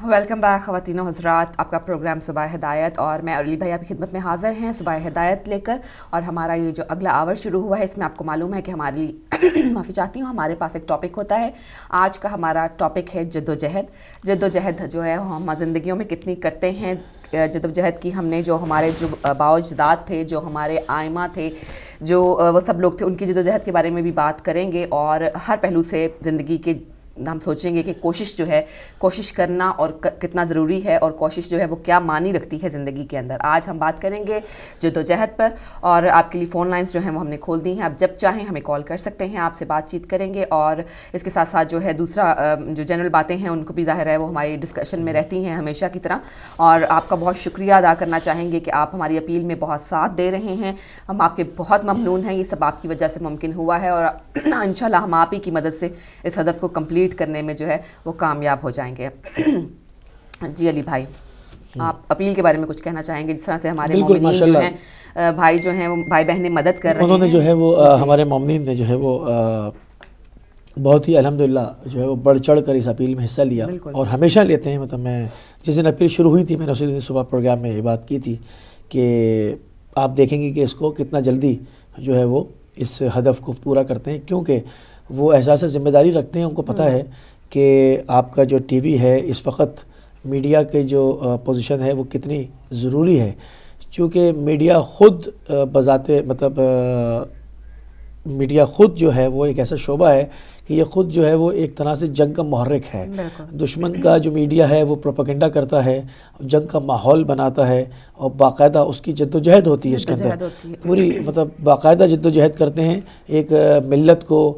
Welcome back خواتین و حضرات، آپ کا پروگرام صبح ہدایت اور میں علی بھائی آپ کی خدمت میں حاضر ہیں صبح ہدایت لے کر. اور ہمارا یہ جو اگلا آور شروع ہوا ہے اس میں آپ کو معلوم ہے کہ ہماری معافی چاہتی ہوں، ہمارے پاس ایک ٹاپک ہوتا ہے. آج کا ہمارا ٹاپک ہے جدوجہد جو ہے ہم زندگیوں میں کتنی کرتے ہیں. جدوجہد کی ہم نے جو ہمارے جو بااجداد تھے، جو ہمارے آئمہ تھے، جو وہ سب لوگ تھے، ان کی جدوجہد کے بارے میں بھی بات کریں گے. اور ہر پہلو سے زندگی کے ہم سوچیں گے کہ کوشش کرنا اور کتنا ضروری ہے، اور کوشش جو ہے وہ کیا معنی رکھتی ہے زندگی کے اندر. آج ہم بات کریں گے جدوجہد پر، اور آپ کے لیے فون لائنز جو ہیں وہ ہم نے کھول دی ہیں. آپ جب چاہیں ہمیں کال کر سکتے ہیں، آپ سے بات چیت کریں گے. اور اس کے ساتھ ساتھ جو ہے دوسرا جو جنرل باتیں ہیں ان کو بھی ظاہر ہے وہ ہماری ڈسکشن میں رہتی ہیں ہمیشہ کی طرح. اور آپ کا بہت شکریہ ادا کرنا چاہیں گے کہ آپ ہماری اپیل میں بہت ساتھ دے رہے ہیں. ہم آپ کے بہت ممنون ہیں، یہ سب آپ کی وجہ سے ممکن ہوا ہے، اور انشاءاللہ ہم آپ ہی کی مدد سے اس ہدف کو کمپلیٹ کرنے میں جو ہے وہ کامیاب ہو جائیں گے. جی علی بھائی، آپ اپیل کے بارے میں کچھ کہنا چاہیں گے؟ جس طرح سے ہمارے مومنین جو ہیں، بھائی جو ہیں وہ بھائی بہنیں مدد کر رہے ہیں، انہوں نے جو ہے وہ ہمارے مومنین نے جو ہے وہ بہت ہی الحمدللہ جو ہے وہ بڑھ چڑھ کر اس اپیل میں حصہ لیا، اور ہمیشہ لیتے ہیں. مطلب میں جس دن اپیل شروع ہوئی تھی، میں نے اسی دن صبح پروگرام میں یہ بات کی تھی کہ آپ دیکھیں گے کہ اس کو کتنا جلدی جو ہے وہ اس ہدف کو پورا کرتے ہیں، کیونکہ وہ احساس ذمہ داری رکھتے ہیں. ان کو پتہ ہے کہ آپ کا جو ٹی وی ہے اس وقت میڈیا کے جو پوزیشن ہے وہ کتنی ضروری ہے، چونکہ میڈیا خود بذات مطلب میڈیا خود جو ہے وہ ایک ایسا شعبہ ہے کہ یہ خود جو ہے وہ ایک طرح سے جنگ کا محرک ہے. دشمن کا جو میڈیا ہے وہ پروپیگنڈا کرتا ہے، جنگ کا ماحول بناتا ہے، اور باقاعدہ اس کی جدوجہد ہوتی ہے. اس کے اندر پوری مطلب باقاعدہ جدوجہد کرتے ہیں ایک ملت کو،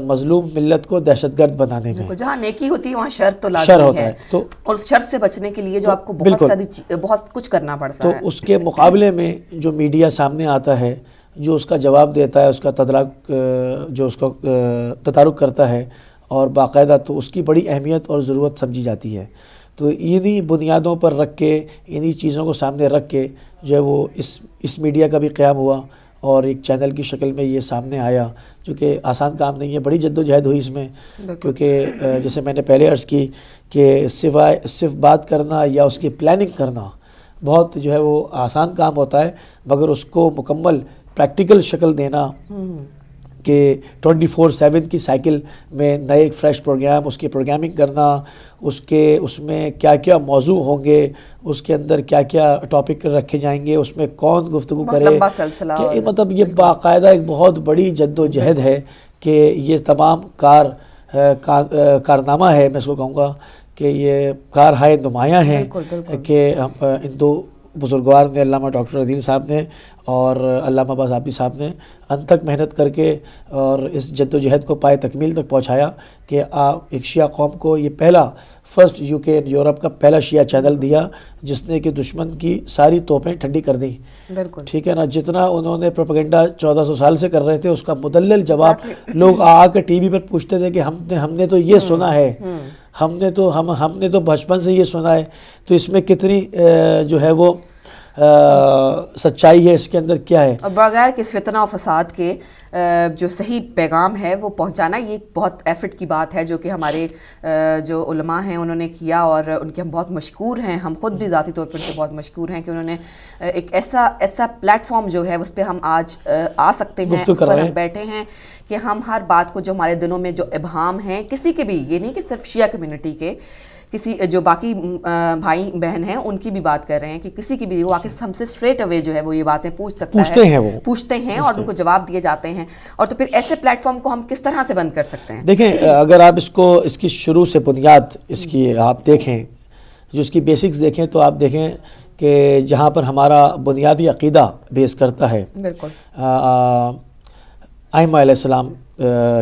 مظلوم ملت کو دہشت گرد بنانے میں. جہاں نیکی ہوتی ہے وہاں شر تو لازمی ہے، تو اور اس شر سے بچنے کے لیے جو آپ کو بہت کچھ کرنا پڑتا ہے. تو اس کے مقابلے میں جو میڈیا سامنے آتا ہے، جو اس کا جواب دیتا ہے، اس کا تدارک کرتا ہے، اور باقاعدہ تو اس کی بڑی اہمیت اور ضرورت سمجھی جاتی ہے. تو انہی بنیادوں پر رکھ کے، انہی چیزوں کو سامنے رکھ کے جو ہے وہ اس میڈیا کا بھی قیام ہوا، اور ایک چینل کی شکل میں یہ سامنے آیا، جو کہ آسان کام نہیں ہے. بڑی جدوجہد ہوئی اس میں، کیونکہ جیسے میں نے پہلے عرض کی کہ صرف بات کرنا یا اس کی پلاننگ کرنا بہت جو ہے وہ آسان کام ہوتا ہے، مگر اس کو مکمل پریکٹیکل شکل دینا کہ 24/7 کی سائیکل میں نئے فریش پروگرام، اس کی پروگرامنگ کرنا، اس میں کیا کیا موضوع ہوں گے، اس کے اندر کیا کیا ٹاپک رکھے جائیں گے، اس میں کون گفتگو کرے، کہ مطلب یہ باقاعدہ ایک بہت بڑی جد و جہد ہے کہ یہ تمام کارنامہ ہے. میں اس کو کہوں گا کہ یہ کارہائے نمایاں ہیں کہ ان دو بزرگوار نے، علامہ ڈاکٹر عدیل صاحب نے اور علامہ عباس عابدی صاحب نے انت تک محنت کر کے اور اس جد و جہد کو پائے تکمیل تک پہنچایا کہ ایک شیعہ قوم کو یہ فرسٹ UK یورپ کا پہلا شیعہ چینل دیا، جس نے کہ دشمن کی ساری توپیں ٹھنڈی کر دیں. ٹھیک ہے نا؟ جتنا انہوں نے پروپیگنڈا 1400 سال سے کر رہے تھے، اس کا مدلل جواب لوگ آ کے ٹی وی پر پوچھتے تھے کہ ہم نے تو یہ سنا ہے، ہم نے تو بچپن سے یہ سنا ہے. تو اس میں کتنی جو ہے وہ سچائی ہے، اس کے اندر کیا ہے، اور بغیر کس فتنہ و فساد کے جو صحیح پیغام ہے وہ پہنچانا، یہ بہت ایفرٹ کی بات ہے جو کہ ہمارے جو علماء ہیں انہوں نے کیا، اور ان کے ہم بہت مشکور ہیں. ہم خود بھی ذاتی طور پر ان سے بہت مشکور ہیں کہ انہوں نے ایک ایسا پلیٹ فارم جو ہے اس پہ ہم آج آ سکتے ہیں، اس پر ہم بیٹھے ہیں کہ ہم ہر بات کو جو ہمارے دلوں میں جو ابہام ہیں کسی کے بھی، یہ نہیں کہ صرف شیعہ کمیونٹی کے، کسی جو باقی بھائی بہن ہیں ان کی بھی بات کر رہے ہیں کہ کسی کی بھی وہ آ کے ہم سے اسٹریٹ اوے جو ہے وہ یہ باتیں پوچھ سکتا ہے، پوچھتے ہیں اور ان کو جواب دیے جاتے ہیں. اور تو پھر ایسے پلیٹ فارم کو ہم کس طرح سے بند کر سکتے ہیں؟ دیکھیں، اگر آپ اس کی شروع سے بنیاد اس کی آپ دیکھیں، جو اس کی بیسکس دیکھیں، تو آپ دیکھیں کہ جہاں پر ہمارا بنیادی عقیدہ بیس کرتا ہے ائمہ علیہ السلام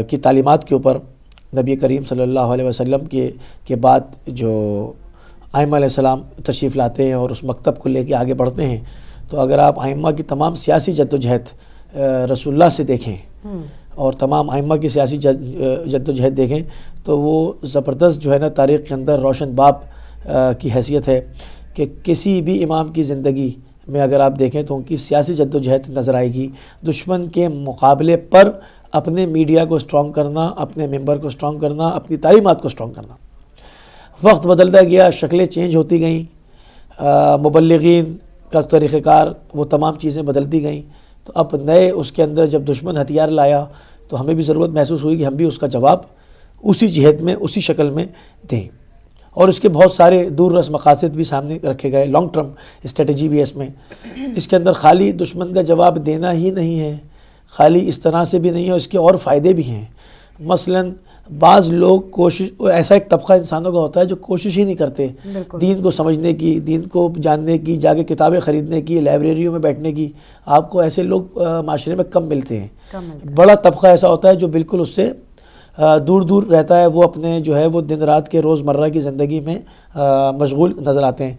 کی تعلیمات کے اوپر، نبی کریم صلی اللہ علیہ وسلم کے بعد جو ائمہ علیہ السلام تشریف لاتے ہیں اور اس مکتب کو لے کے آگے بڑھتے ہیں، تو اگر آپ ائمہ کی تمام سیاسی جد و جہد رسول اللہ سے دیکھیں اور تمام ائمہ کی سیاسی جد و جہد دیکھیں، تو وہ زبردست جو ہے نا تاریخ کے اندر روشن باب کی حیثیت ہے کہ کسی بھی امام کی زندگی میں اگر آپ دیکھیں تو ان کی سیاسی جد و جہد نظر آئے گی. دشمن کے مقابلے پر اپنے میڈیا کو اسٹرانگ کرنا، اپنے ممبر کو اسٹرانگ کرنا، اپنی تعلیمات کو اسٹرانگ کرنا. وقت بدلتا گیا، شکلیں چینج ہوتی گئیں، مبلغین کا طریقہ کار، وہ تمام چیزیں بدلتی گئیں. تو اب نئے اس کے اندر جب دشمن ہتھیار لایا تو ہمیں بھی ضرورت محسوس ہوئی کہ ہم بھی اس کا جواب اسی جہت میں، اسی شکل میں دیں. اور اس کے بہت سارے دور رس مقاصد بھی سامنے رکھے گئے، لانگ ٹرم اسٹریٹجی بھی ہے اس میں. اس کے اندر خالی دشمن کا جواب دینا ہی نہیں ہے، خالی اس طرح سے بھی نہیں ہے، اس کے اور فائدے بھی ہیں. مثلاً بعض لوگ کوشش، ایسا ایک طبقہ انسانوں کا ہوتا ہے جو کوشش ہی نہیں کرتے دین کو سمجھنے کی، دین کو جاننے کی، جا کے کتابیں خریدنے کی، لائبریریوں میں بیٹھنے کی. آپ کو ایسے لوگ معاشرے میں کم ملتے ہیں. بڑا طبقہ ایسا ہوتا ہے جو بالکل اس سے دور دور رہتا ہے، وہ اپنے جو ہے وہ دن رات کے روزمرہ کی زندگی میں مشغول نظر آتے ہیں.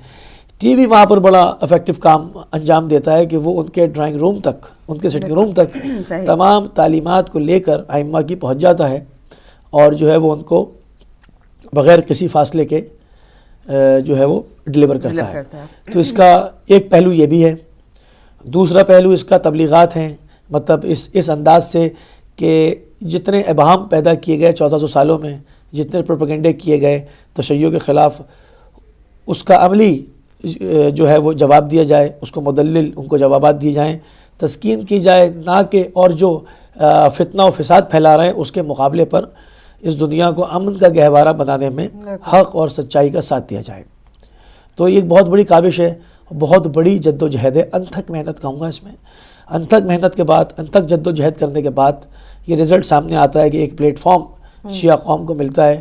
ٹی وی وہاں پر بڑا افیکٹو کام انجام دیتا ہے کہ وہ ان کے ڈرائنگ روم تک، ان کے سٹنگ روم تک تمام تعلیمات کو لے کر ائمہ کی پہنچ جاتا ہے، اور جو ہے وہ ان کو بغیر کسی فاصلے کے جو ہے وہ ڈلیور کرتا ہے. تو اس کا ایک پہلو یہ بھی ہے. دوسرا پہلو اس کا تبلیغات ہیں، مطلب اس انداز سے کہ جتنے ابہام پیدا کیے گئے 1400 سالوں میں، جتنے پروپیگنڈے کیے گئے تشیع کے خلاف، اس کا عملی جو ہے وہ جواب دیا جائے، اس کو مدلل ان کو جوابات دیے جائیں، تسکین کی جائے، نہ کہ اور جو فتنہ و فساد پھیلا رہے ہیں اس کے مقابلے پر اس دنیا کو امن کا گہوارہ بنانے میں حق اور سچائی کا ساتھ دیا جائے. تو یہ ایک بہت بڑی کاوش ہے، بہت بڑی جد و جہد ہے، انتھک محنت کہوں گا اس میں. انتھک محنت کے بعد، انتھک جد و جہد کرنے کے بعد یہ رزلٹ سامنے آتا ہے کہ ایک پلیٹ فارم شیعہ قوم کو ملتا ہے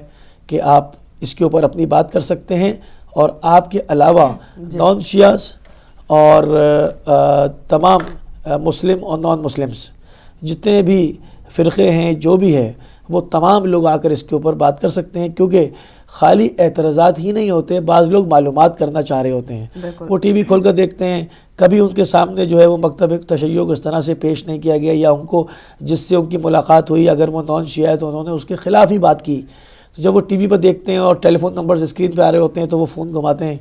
کہ آپ اس کے اوپر اپنی بات کر سکتے ہیں، اور آپ کے علاوہ نان شیعہ اور تمام مسلم اور نان مسلمز جتنے بھی فرقے ہیں، جو بھی ہے، وہ تمام لوگ آ کر اس کے اوپر بات کر سکتے ہیں. کیونکہ خالی اعتراضات ہی نہیں ہوتے، بعض لوگ معلومات کرنا چاہ رہے ہوتے ہیں. وہ ٹی وی کھول کر دیکھتے ہیں، کبھی ان کے سامنے جو ہے وہ مکتب تشیع کو اس طرح سے پیش نہیں کیا گیا، یا ان کو جس سے ان کی ملاقات ہوئی اگر وہ نان شیعہ ہے تو انہوں نے اس کے خلاف ہی بات کی. تو جب وہ ٹی وی پر دیکھتے ہیں اور ٹیلی فون نمبرز اسکرین پہ آ رہے ہوتے ہیں تو وہ فون گھماتے ہیں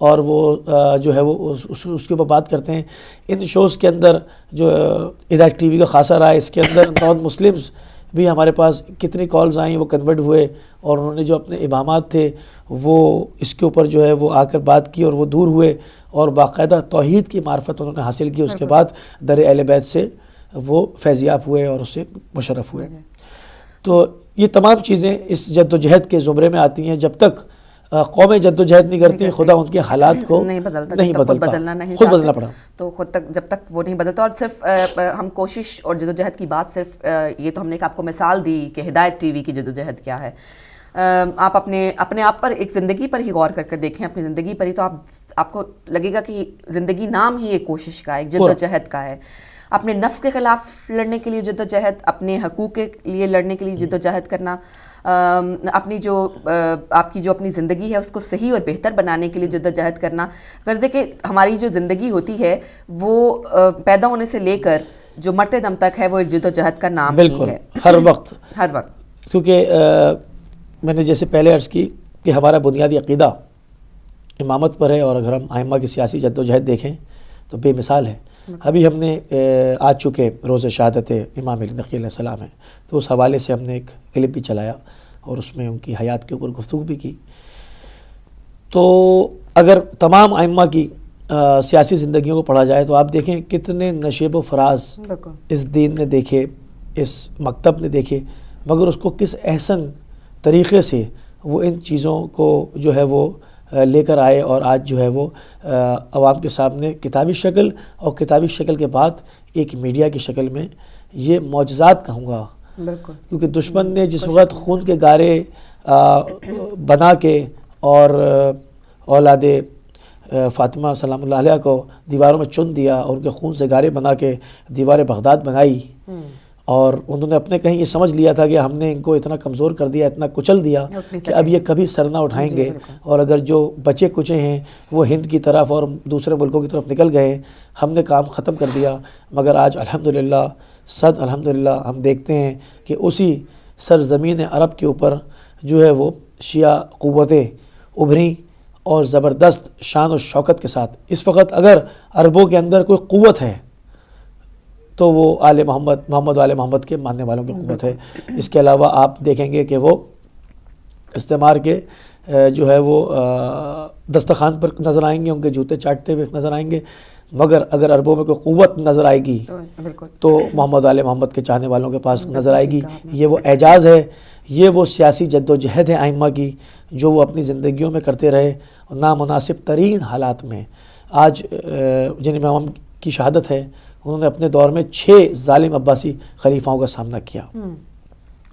اور وہ جو ہے وہ اس کے اوپر بات کرتے ہیں. ان شوز کے اندر جو ہدایت ٹی وی کا خاصہ رہا ہے، اس کے اندر نان مسلمز بھی ہمارے پاس کتنی کالز آئیں، وہ کنورٹ ہوئے، اور انہوں نے جو اپنے ابہامات تھے وہ اس کے اوپر جو ہے وہ آ کر بات کی، اور وہ دور ہوئے، اور باقاعدہ توحید کی معرفت انہوں نے حاصل کی. اس کے بعد در اہل بیت سے وہ فیضیاب ہوئے اور اس سے مشرف ہوئے. تو یہ تمام چیزیں اس جد و جہد کے زمرے میں آتی ہیں. جب تک قومیں جد و جہد نہیں کرتی، خدا ان کے حالات کو نہیں بدلتا، خود بدلنا پڑا. تو خود تک جب تک وہ نہیں بدلتا، اور صرف ہم کوشش اور جد و جہد کی بات صرف یہ تو ہم نے آپ کو مثال دی کہ ہدایت ٹی وی کی جد و جہد کیا ہے. آپ اپنے آپ پر ایک زندگی پر ہی غور کر کر دیکھیں، اپنی زندگی پر ہی، تو آپ کو لگے گا کہ زندگی نام ہی ایک کوشش کا ہے، ایک جد و جہد کا ہے. اپنے نفس کے خلاف لڑنے کے لیے جد و جہد، اپنے حقوق کے لیے لڑنے کے لیے جد و جہد کرنا، اپنی جو آپ کی جو اپنی زندگی ہے اس کو صحیح اور بہتر بنانے کے لیے جد و جہد کرنا. غرض ہے کہ ہماری جو زندگی ہوتی ہے وہ پیدا ہونے سے لے کر جو مرتے دم تک ہے وہ ایک جد و جہد کا نام ہی ہے. ہر وقت کیونکہ میں نے جیسے پہلے عرض کی کہ ہمارا بنیادی عقیدہ امامت پر ہے، اور اگر ہم ائمہ کی سیاسی جد و جہد دیکھیں تو بے مثال ہے. ابھی ہم نے آج چکے روز شہادت امام علی نقی علیہ السلام ہے، تو اس حوالے سے ہم نے ایک کلپ بھی چلایا اور اس میں ان کی حیات کے اوپر گفتگو بھی کی. تو اگر تمام ائمہ کی سیاسی زندگیوں کو پڑھا جائے تو آپ دیکھیں کتنے نشیب و فراز اس دین نے دیکھے، اس مکتب نے دیکھے، مگر اس کو کس احسن طریقے سے وہ ان چیزوں کو جو ہے وہ لے کر آئے، اور آج جو ہے وہ عوام کے سامنے کتابی شکل، اور کتابی شکل کے بعد ایک میڈیا کی شکل میں یہ معجزات کہوں گا. کیونکہ دشمن نے جس وقت خون کے گارے بنا کے اور اولاد فاطمہ سلام اللہ علیہ کو دیواروں میں چن دیا، اور ان کے خون سے گارے بنا کے دیوار بغداد بنائی، اور انہوں نے اپنے کہیں یہ سمجھ لیا تھا کہ ہم نے ان کو اتنا کمزور کر دیا، اتنا کچل دیا کہ اب یہ کبھی سر نہ اٹھائیں گے، اور اگر جو بچے کچے ہیں وہ ہند کی طرف اور دوسرے ملکوں کی طرف نکل گئے، ہم نے کام ختم کر دیا. مگر آج الحمدللہ الحمدللہ ہم دیکھتے ہیں کہ اسی سرزمین عرب کے اوپر جو ہے وہ شیعہ قوتیں ابھریں، اور زبردست شان و شوکت کے ساتھ. اس وقت اگر عربوں کے اندر کوئی قوت ہے تو وہ آل محمد و آل محمد کے ماننے والوں کی قوت ہے. اس کے علاوہ آپ دیکھیں گے کہ وہ استعمار کے جو ہے وہ دسترخوان پر نظر آئیں گے، ان کے جوتے چاٹتے ہوئے نظر آئیں گے، مگر اگر عربوں میں کوئی قوت نظر آئے گی تو محمد آل محمد کے چاہنے والوں کے پاس نظر آئے گی. یہ وہ اعجاز ہے، یہ وہ سیاسی جد و جہد ہے ائمہ کی جو وہ اپنی زندگیوں میں کرتے رہے، نامناسب ترین حالات میں. آج جن امام کی شہادت ہے، انہوں نے اپنے دور میں 6 ظالم عباسی خلیفاؤں کا سامنا کیا.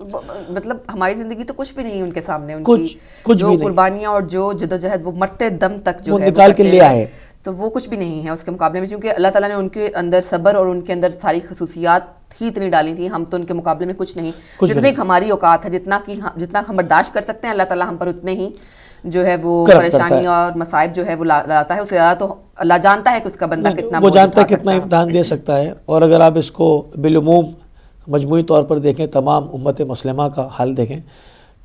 مطلب ہماری زندگی تو کچھ بھی نہیں ان کے سامنے، ان کچھ کی جو بھی نہیں. قربانیاں اور جو جدوجہد وہ مرتے دم تک جو وہ ہے نکال کے لے آئے، تو وہ کچھ بھی نہیں ہے اس کے مقابلے میں، کیونکہ اللہ تعالیٰ نے ان کے اندر صبر اور ان کے اندر ساری خصوصیات ہی اتنی ڈالی تھیں. ہم تو ان کے مقابلے میں کچھ نہیں، جتنی ہماری اوقات ہے، جتنا ہم برداشت کر سکتے ہیں، اللہ تعالیٰ ہم پر اتنے ہی جو ہے وہ پریشانی اور مصائب جو ہے وہ لاتا ہے. اس سے زیادہ تو اللہ جانتا ہے کہ اس کا بندہ کتنا وہ جانتا ہے کتنا امتحان دے سکتا ہے. اور اگر آپ اس کو بالعموم مجموعی طور پر دیکھیں، تمام امت مسلمہ کا حال دیکھیں،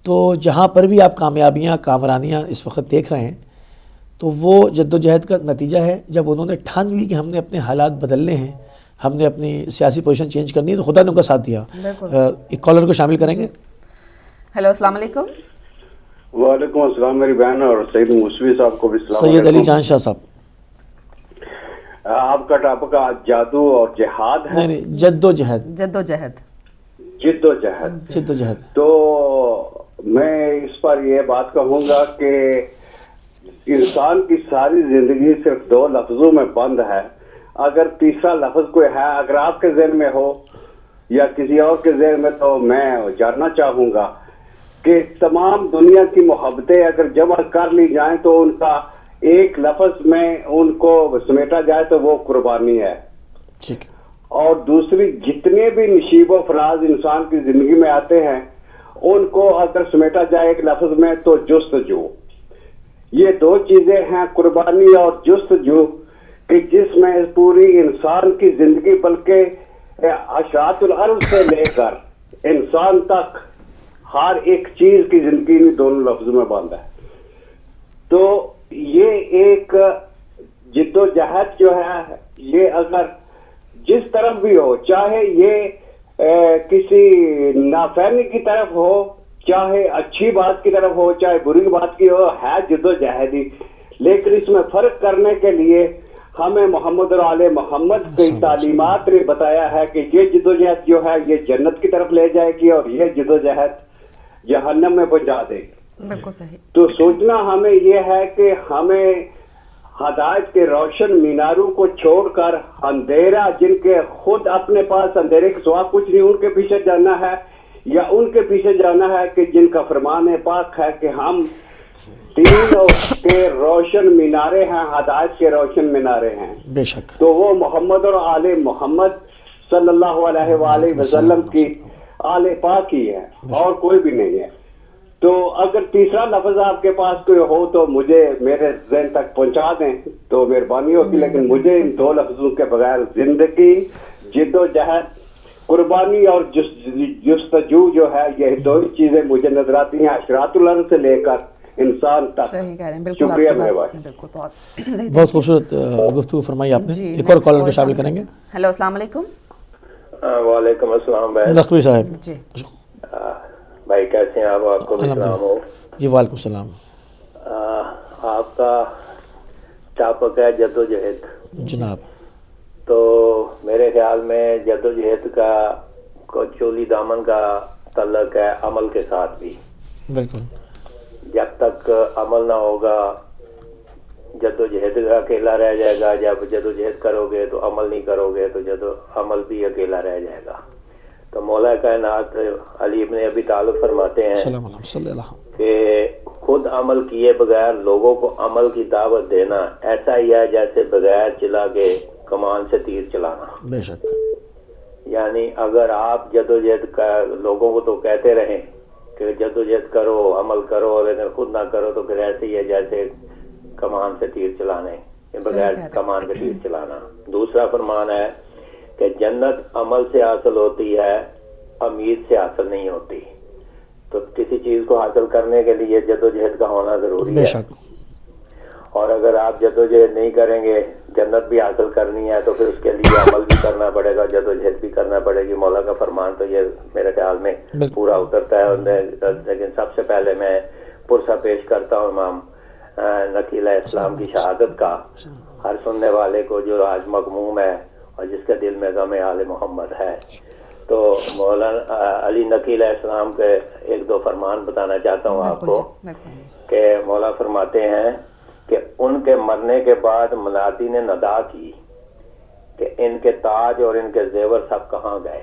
تو جہاں پر بھی آپ کامیابیاں کامرانیاں اس وقت دیکھ رہے ہیں، تو وہ جد و جہد کا نتیجہ ہے. جب انہوں نے ٹھان لی کہ ہم نے اپنے حالات بدلنے ہیں، ہم نے اپنی سیاسی پوزیشن چینج کرنی ہے، تو خدا نے ان کا ساتھ دیا. ایک کالر کو شامل کریں گے. ہیلو، السلام علیکم. وعلیکم السلام. میری بہن اور سعید موسوی صاحب کو بھی السلام سید علی جان شاہ صاحب. آپ کا ٹاپک جادو اور جہاد ہے. نہیں، جد و جہد. جد و جہد. جد و جہد. جد و جہد. تو میں اس پر یہ بات کہوں گا کہ انسان کی ساری زندگی صرف 2 لفظوں میں بند ہے. اگر تیسرا لفظ کوئی ہے، اگر آپ کے ذہن میں ہو یا کسی اور کے ذہن میں، تو میں جاننا چاہوں گا کہ تمام دنیا کی محبتیں اگر جمع کر لی جائیں تو ان کا ایک لفظ میں ان کو سمیٹا جائے تو وہ قربانی ہے. ٹھیک. اور دوسری جتنے بھی نشیب و فراز انسان کی زندگی میں آتے ہیں، ان کو اگر سمیٹا جائے ایک لفظ میں تو جستجو. یہ 2 چیزیں ہیں، قربانی اور جستجو، کہ جس میں پوری انسان کی زندگی، بلکہ اشراط الارض سے لے کر انسان تک ہر ایک چیز کی زندگی میں دونوں لفظوں میں بند ہے. تو یہ ایک جد و جہد جو ہے، یہ اگر جس طرف بھی ہو، چاہے یہ کسی نافرمانی کی طرف ہو، چاہے اچھی بات کی طرف ہو، چاہے بری بات کی ہو، ہے جد و جہد ہی. لیکن اس میں فرق کرنے کے لیے ہمیں محمد اور آل محمد کی تعلیمات نے بتایا ہے کہ یہ جد و جہد جو ہے یہ جنت کی طرف لے جائے گی اور یہ جد و جہد جہنم میں پہنچا دے گی. بالکل صحیح. تو سوچنا ہمیں یہ ہے کہ ہمیں ہدایت کے روشن میناروں کو چھوڑ کر اندھیرا، جن کے خود اپنے پاس اندھیرے کے سوا کچھ نہیں، ان کے پیچھے جانا ہے، یا ان کے پیچھے جانا ہے کہ جن کا فرمان پاک ہے کہ ہم دین کے روشن مینارے ہیں، ہدایت کے روشن مینارے ہیں. بے شک. تو وہ محمد اور آل محمد صلی اللہ علیہ وآلہ وسلم کی آل پاک ہی ہے اور کوئی بھی نہیں ہے. تو اگر تیسرا لفظ آپ کے پاس کوئی ہو تو مجھے میرے ذہن تک پہنچا دیں تو مہربانی ہوگی. لیکن مجھے ان 2 لفظوں کے بغیر زندگی، جد و جہد، قربانی اور جستجو جو ہے، یہ 2 چیزیں مجھے نظر آتی ہیں اشراط الارض سے لے کر انسان تک. صحیح کہہ رہے ہیں. بالکل شکریہ. بہت خوبصورت گفتگو فرمائی آپ نے. ایک اور کالر کو شامل کریں گے. ہیلو، السلام علیکم. وعلیکم السلام بھائی. نقوی صاحب. جی بھائی کیسے ہیں آپ کو بھی سلام ہو. جی وعلیکم السلام. آپ کا ٹاپک ہے جد و جہد. جناب. تو میرے خیال میں جد و جہد کا چولی دامن کا تعلق ہے عمل کے ساتھ بھی. بالکل. جب تک عمل نہ ہوگا جد و جہد اکیلا رہ جائے گا. جب جد و جہد کرو گے تو عمل نہیں کرو گے تو عمل بھی اکیلا رہ جائے گا. تو مولا کائنات علی ابن ابی طالب فرماتے ہیں کہ خود عمل کیے بغیر لوگوں کو عمل کی دعوت دینا ایسا ہی ہے جیسے بغیر چلا کے کمان سے تیر چلانا. بے شک. یعنی اگر آپ جد و جہد لوگوں کو تو کہتے رہیں کہ جد و جہد کرو، عمل کرو، لیکن خود نہ کرو تو پھر ایسے ہی ہے جیسے کمان سے تیر چلانے، بغیر کمان کے تیر چلانا. دوسرا فرمان ہے کہ جنت عمل سے حاصل ہوتی ہے، امید سے حاصل نہیں ہوتی. تو کسی چیز کو حاصل کرنے کے لیے جد و جہد کا ہونا ضروری ہے. اور اگر آپ جد و جہد نہیں کریں گے، جنت بھی حاصل کرنی ہے تو پھر اس کے لیے عمل بھی کرنا پڑے گا، جد و جہد بھی کرنا پڑے گی. مولا کا فرمان تو یہ میرے خیال میں پورا اترتا ہے. لیکن سب سے پہلے میں پرسہ پیش کرتا ہوں امام نقی علیہ السلام کی شہادت کا ہر سننے والے کو جو آج مغموم ہے اور جس کے دل میں غم آل محمد ہے. تو مولانا علی نقی علیہ السلام کے ایک دو فرمان بتانا چاہتا ہوں آپ کو کہ مولا فرماتے ہیں کہ ان کے مرنے کے بعد منادی نے ندا کی کہ ان کے تاج اور ان کے زیور سب کہاں گئے.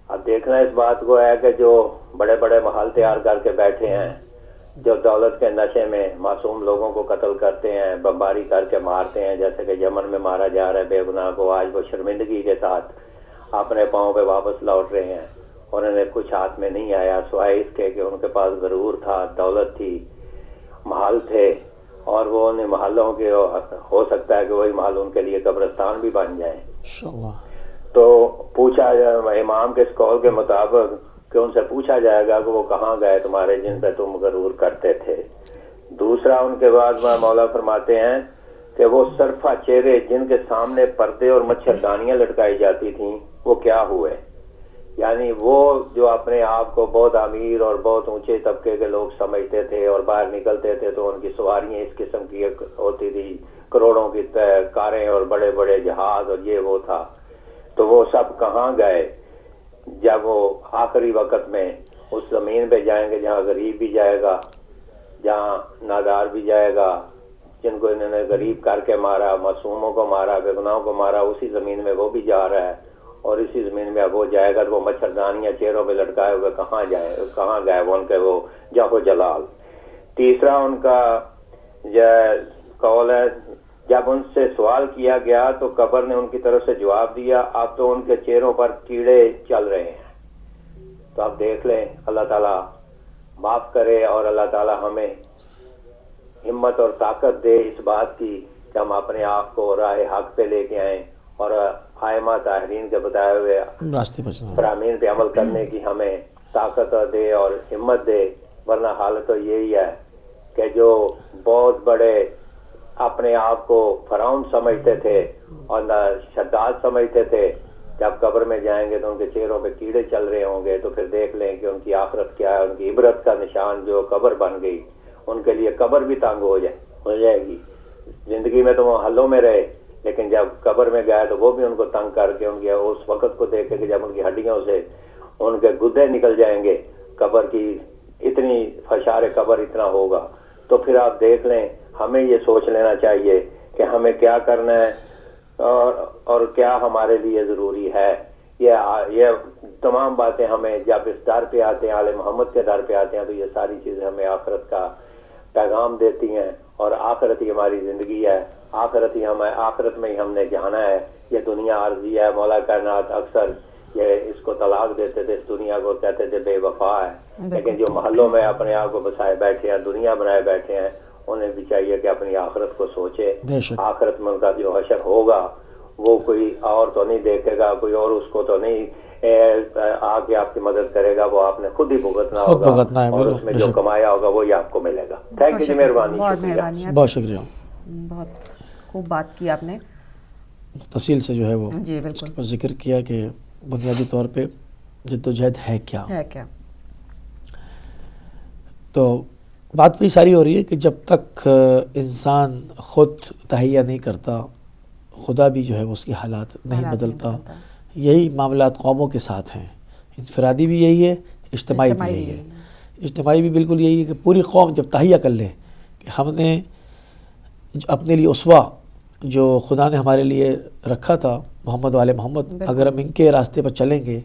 اب دیکھنا اس بات کو ہے کہ جو بڑے بڑے محل تیار کر کے بیٹھے ہیں, جو دولت کے نشے میں معصوم لوگوں کو قتل کرتے ہیں, بمباری کر کے مارتے ہیں, جیسے کہ یمن میں مارا جا رہا ہے بے گناہ کو, آج وہ شرمندگی کے ساتھ اپنے پاؤں پہ واپس لوٹ رہے ہیں اور انہیں کچھ ہاتھ میں نہیں آیا سوائے اس کے کہ ان کے پاس غرور تھا, دولت تھی, محل تھے, اور وہ ان محلوں کے ہو سکتا ہے کہ وہی محل ان کے لیے قبرستان بھی بن جائیں. تو پوچھا امام کے اس قول کے مطابق کہ ان سے پوچھا جائے گا کہ وہ کہاں گئے تمہارے جن پہ تم غرور کرتے تھے. دوسرا ان کے بعد مولا فرماتے ہیں کہ وہ سرفا چہرے جن کے سامنے پردے اور مچھردانیاں لٹکائی جاتی تھیں وہ کیا ہوئے. یعنی وہ جو اپنے آپ کو بہت امیر اور بہت اونچے طبقے کے لوگ سمجھتے تھے اور باہر نکلتے تھے تو ان کی سواریاں اس قسم کی ہوتی تھی, کروڑوں کی کاریں اور بڑے بڑے جہاز اور یہ وہ تھا, تو وہ سب کہاں گئے جب وہ آخری وقت میں اس زمین پہ جائیں گے جہاں غریب بھی جائے گا, جہاں نادار بھی جائے گا, جن کو انہوں نے غریب کر کے مارا, معصوموں کو مارا, بے گناہوں کو مارا, اسی زمین میں وہ بھی جا رہا ہے اور اسی زمین میں اب وہ جائے گا تو وہ مچھردانیاں چہروں پہ لٹکائے ہوئے کہاں گئے وہ ان کے وہ جاہ جلال. تیسرا ان کا قول ہے جب ان سے سوال کیا گیا تو قبر نے ان کی طرف سے جواب دیا اب تو ان کے چہروں پر کیڑے چل رہے ہیں. تو آپ دیکھ لیں, اللہ تعالیٰ معاف کرے اور اللہ تعالیٰ ہمیں ہمت اور طاقت دے اس بات کی کہ ہم اپنے آپ کو راہ حق پہ لے کے آئیں اور آئمہ طاہرین کے بتائے ہوئے راستے پر فرامین پہ عمل کرنے کی ہمیں طاقت دے اور ہمت دے. ورنہ حالت تو یہی ہے کہ جو بہت بڑے اپنے آپ کو فرعون سمجھتے تھے اور شداد سمجھتے تھے, جب قبر میں جائیں گے تو ان کے چہروں پہ کیڑے چل رہے ہوں گے تو پھر دیکھ لیں کہ ان کی آخرت کیا ہے. ان کی عبرت کا نشان جو قبر بن گئی, ان کے لیے قبر بھی تنگ ہو جائے گی. زندگی میں تو وہ حلوں میں رہے لیکن جب قبر میں گئے تو وہ بھی ان کو تنگ کر کے ان کے اس وقت کو دیکھے کہ جب ان کی ہڈیوں سے ان کے گدے نکل جائیں گے, قبر کی اتنی فشار قبر اتنا ہوگا. تو پھر آپ دیکھ لیں ہمیں یہ سوچ لینا چاہیے کہ ہمیں کیا کرنا ہے اور کیا ہمارے لیے ضروری ہے. یہ تمام باتیں ہمیں جب اس در پہ آتے ہیں, آل محمد کے در پہ آتے ہیں, تو یہ ساری چیزیں ہمیں آخرت کا پیغام دیتی ہیں اور آخرت ہی ہماری زندگی ہے, آخرت میں ہی ہم نے جانا ہے. یہ دنیا عارضی ہے. مولا کائنات اکثر یہ اس کو طلاق دیتے تھے, اس دنیا کو کہتے تھے بے وفا ہے, لیکن جو محلوں میں اپنے آپ کو بسائے بیٹھے ہیں, دنیا بنائے بیٹھے ہیں, انہیں بھی چاہیے کہ اپنی آخرت کو سوچے. آخرت میں ان کا جو حشر ہوگا وہ کوئی اور تو نہیں دیکھے گا, کوئی اور اس کو تو نہیں آ کے آپ کی مدد کرے گا, وہ آپ نے خود ہی بھگتنا ہوگا اور اس میں جو کمایا ہوگا وہی آپ کو ملے گا. تھینک یو جی, مہربانی. بہت شکریہ. بہت خوب بات کی آپ نے, تفصیل سے جو ہے وہ جی بالکل ذکر کیا کہ بنیادی طور پہ جدوجہد ہے کیا. تو بات بھی ساری ہو رہی ہے کہ جب تک انسان خود تہیہ نہیں کرتا, خدا بھی جو ہے اس کی حالات نہیں بدلتا. یہی معاملات قوموں کے ساتھ ہیں, انفرادی بھی یہی ہے, اجتماعی بھی یہی ہے. اجتماعی بھی بالکل یہی ہے کہ پوری قوم جب تہیہ کر لے کہ ہم نے اپنے لیے اسوہ جو خدا نے ہمارے لیے رکھا تھا محمد والے محمد, اگر ہم ان کے راستے پر چلیں گے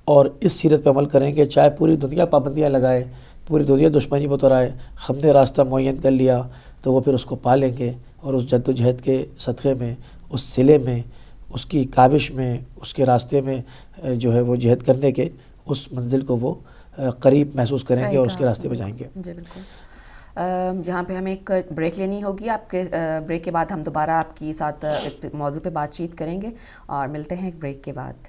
اور اس سیرت پہ عمل کریں گے, چاہے پوری دنیا پابندیاں لگائے, پوری دنیا دشمنی بترائے, ہم نے راستہ معین کر لیا تو وہ پھر اس کو پالیں گے اور اس جد و جہد کے صدقے میں, اس صلے میں, اس کی کاوش میں, اس کے راستے میں جو ہے وہ جہد کرنے کے اس منزل کو وہ قریب محسوس کریں گے اور اس کے راستے پہ جائیں گے. جی بالکل. یہاں پہ ہمیں ایک بریک لینی ہوگی. آپ کے بریک کے بعد ہم دوبارہ آپ کی ساتھ اس موضوع پہ بات چیت کریں گے اور ملتے ہیں ایک بریک کے بعد.